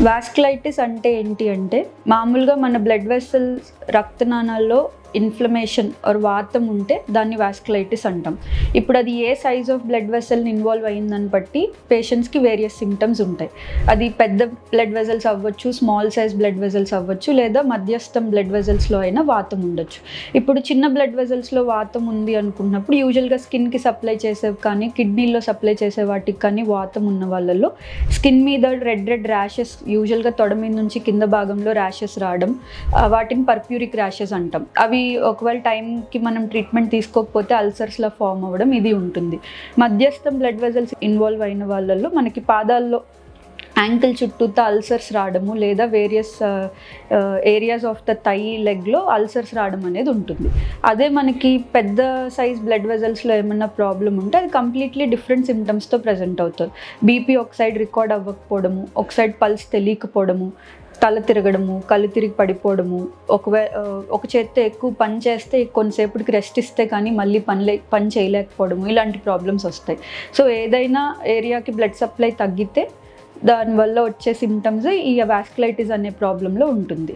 Vasculitis అంటే ఏంటి అంటే మామూలుగా మన బ్లడ్ వెసల్స్ రక్తనాళాల్లో ఇన్ఫ్లమేషన్ ఆర్ వాతం ఉంటే దాన్ని వాస్కులైటిస్ అంటాం. ఇప్పుడు అది ఏ సైజ్ ఆఫ్ బ్లడ్ వెసల్ని ఇన్వాల్వ్ అయ్యిందని బట్టి పేషెంట్స్కి వేరియస్ సిమ్టమ్స్ ఉంటాయి. అది పెద్ద బ్లడ్ వెసల్స్ అవ్వచ్చు, స్మాల్ సైజ్ బ్లడ్ వెసల్స్ అవ్వచ్చు, లేదా మధ్యస్థం బ్లడ్ వెసల్స్లో అయినా వాతం ఉండొచ్చు. ఇప్పుడు చిన్న బ్లడ్ వెసల్స్లో వాతం ఉంది అనుకున్నప్పుడు యూజువల్గా స్కిన్కి సప్లై చేసేవి కానీ కిడ్నీలో సప్లై చేసే వాటికి కానీ వాతం ఉన్న వాళ్ళల్లో స్కిన్ మీద రెడ్ ర్యాషెస్, యూజువల్గా తొడ మీద నుంచి కింద భాగంలో ర్యాషెస్ రావడం, వాటిని పర్ప్యూరిక్ ర్యాషెస్ అంటాం. అవి ఒకవేళ టైంకి మనం ట్రీట్మెంట్ తీసుకోకపోతే అల్సర్స్లా ఫామ్ అవ్వడం ఇది ఉంటుంది. మధ్యస్థం బ్లడ్ వెసల్స్ ఇన్వాల్వ్ అయిన వాళ్ళల్లో మనకి పాదాల్లో యాంకిల్ చుట్టూతో అల్సర్స్ రావడము, లేదా various areas of the thigh లెగ్లో అల్సర్స్ రావడం అనేది ఉంటుంది. అదే మనకి పెద్ద సైజ్ బ్లడ్ వెసల్స్లో ఏమన్నా ప్రాబ్లం ఉంటే అది కంప్లీట్లీ డిఫరెంట్ సిమ్టమ్స్తో ప్రజెంట్ అవుతారు. బీపీ ఒక సైడ్ రికార్డ్ అవ్వకపోవడము, ఒక సైడ్ పల్స్ తెలియకపోవడము, తల తిరగడము, కళ్ళు తిరిగి పడిపోవడము, ఒక చేత్తో ఎక్కువ పని చేస్తే కొంతసేపటికి రెస్ట్ ఇస్తే కానీ మళ్ళీ పని చేయలేకపోవడము, ఇలాంటి ప్రాబ్లమ్స్ వస్తాయి. సో ఏదైనా ఏరియాకి బ్లడ్ సప్లై తగ్గితే దానివల్ల వచ్చే సిమ్టమ్స్ ఈ వాస్కులైటిస్ అనే ప్రాబ్లంలో ఉంటుంది.